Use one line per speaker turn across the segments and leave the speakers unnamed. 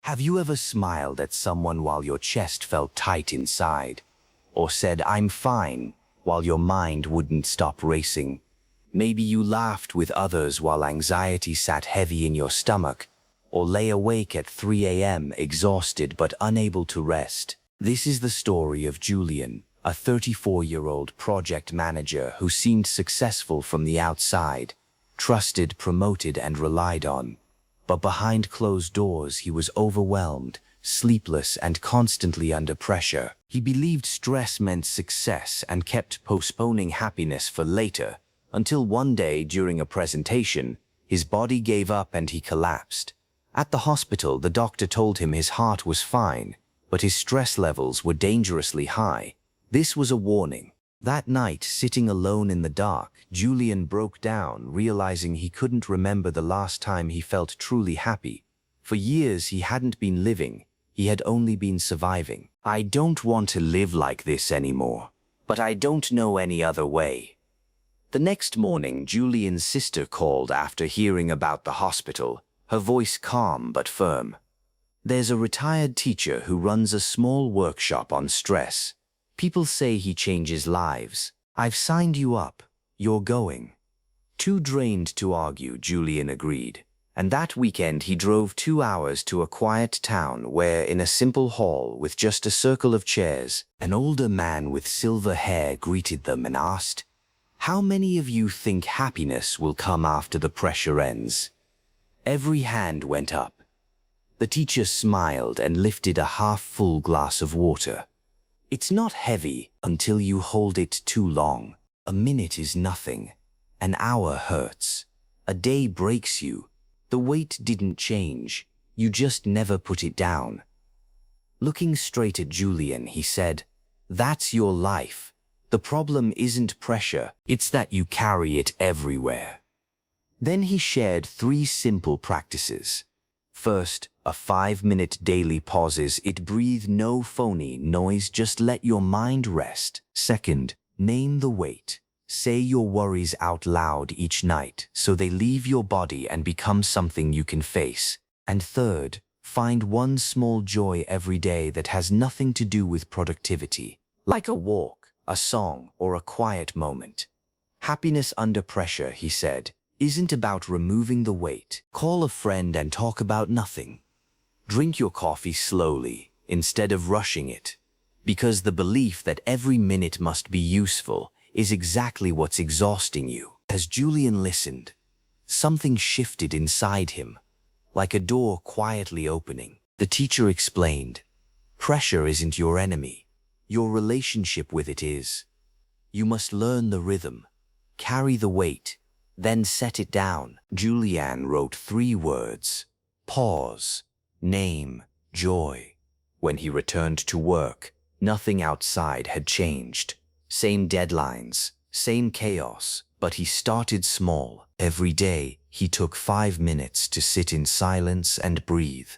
Have you ever smiled at someone while your chest felt tight inside? Or said, "I'm fine," while your mind wouldn't stop racing? Maybe you laughed with others while anxiety sat heavy in your stomach, or lay awake at 3 a.m. exhausted but unable to rest. This is the story of Julian, a 34-year-old project manager who seemed successful from the outside, trusted, promoted, and relied on. But behind closed doors, he was overwhelmed, sleepless, and constantly under pressure. He believed stress meant success and kept postponing happiness for later, until one day during a presentation, his body gave up and he collapsed. At the hospital, the doctor told him his heart was fine, but his stress levels were dangerously high. This was a warning. That night, sitting alone in the dark, Julian broke down, realizing he couldn't remember the last time he felt truly happy. For years, he hadn't been living. He had only been surviving. "I don't want to live like this anymore, but I don't know any other way." The next morning, Julian's sister called after hearing about the hospital, her voice calm but firm. "There's a retired teacher who runs a small workshop on stress. People say he changes lives. I've signed you up. You're going." Too drained to argue, Julian agreed. And that weekend he drove 2 hours to a quiet town where, in a simple hall with just a circle of chairs, an older man with silver hair greeted them and asked, "How many of you think happiness will come after the pressure ends?" Every hand went up. The teacher smiled and lifted a half-full glass of water. "It's not heavy until you hold it too long. A minute is nothing. An hour hurts. A day breaks you. The weight didn't change. You just never put it down." Looking straight at Julian, he said, "That's your life. The problem isn't pressure, it's that you carry it everywhere." Then he shared 3 simple practices. First, a 5-minute daily pauses. It breathe, no phony noise, just let your mind rest. Second, name the weight. Say your worries out loud each night so they leave your body and become something you can face. And third, find one small joy every day that has nothing to do with productivity, like a walk, a song, or a quiet moment. Happiness under pressure, he said, isn't about removing the weight. Call a friend and talk about nothing. Drink your coffee slowly instead of rushing it, because the belief that every minute must be useful is exactly what's exhausting you. As Julian listened, something shifted inside him, like a door quietly opening. The teacher explained, "Pressure isn't your enemy. Your relationship with it is. You must learn the rhythm, carry the weight, then set it down." Julian wrote 3 words: pause, name, joy. When he returned to work, nothing outside had changed. Same deadlines, same chaos, but he started small. Every day, he took 5 minutes to sit in silence and breathe.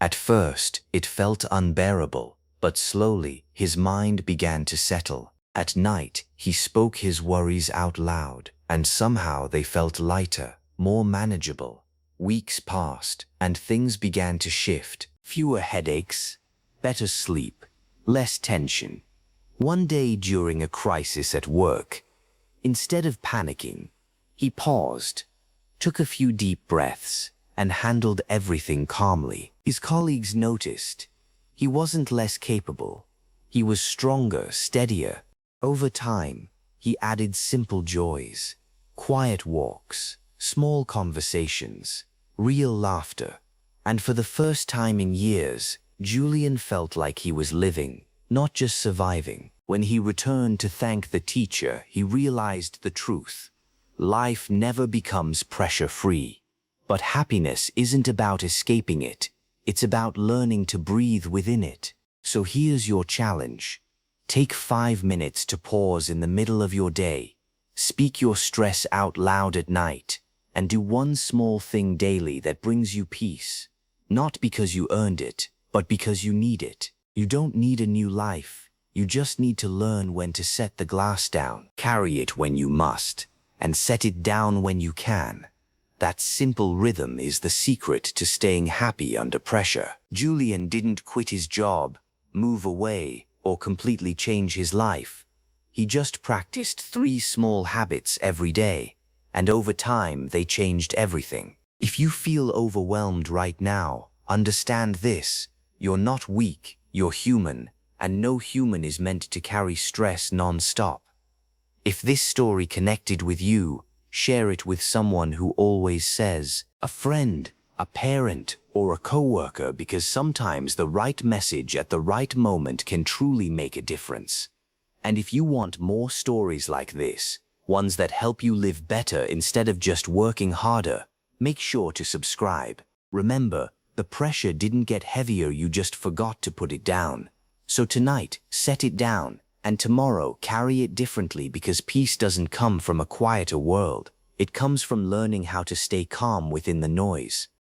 At first, it felt unbearable, but slowly, his mind began to settle. At night, he spoke his worries out loud, and somehow they felt lighter, more manageable. Weeks passed, and things began to shift. Fewer headaches, better sleep, less tension. One day during a crisis at work, instead of panicking, he paused, took a few deep breaths, and handled everything calmly. His colleagues noticed. He wasn't less capable. He was stronger, steadier. Over time, he added simple joys, quiet walks, small conversations, real laughter. And for the first time in years, Julian felt like he was living, not just surviving. When he returned to thank the teacher, he realized the truth. Life never becomes pressure-free. But happiness isn't about escaping it. It's about learning to breathe within it. So here's your challenge. Take 5 minutes to pause in the middle of your day. Speak your stress out loud at night. And do one small thing daily that brings you peace. Not because you earned it, but because you need it. You don't need a new life. You just need to learn when to set the glass down. Carry it when you must, and set it down when you can. That simple rhythm is the secret to staying happy under pressure. Julian didn't quit his job, move away, or completely change his life. He just practiced 3 small habits every day, and over time they changed everything. If you feel overwhelmed right now, understand this: you're not weak, you're human, and no human is meant to carry stress non-stop. If this story connected with you, share it with someone who always says, a friend, a parent, or a coworker, because sometimes the right message at the right moment can truly make a difference. And if you want more stories like this, ones that help you live better instead of just working harder, make sure to subscribe. Remember, the pressure didn't get heavier, you just forgot to put it down. So tonight, set it down, and tomorrow carry it differently, because peace doesn't come from a quieter world. It comes from learning how to stay calm within the noise.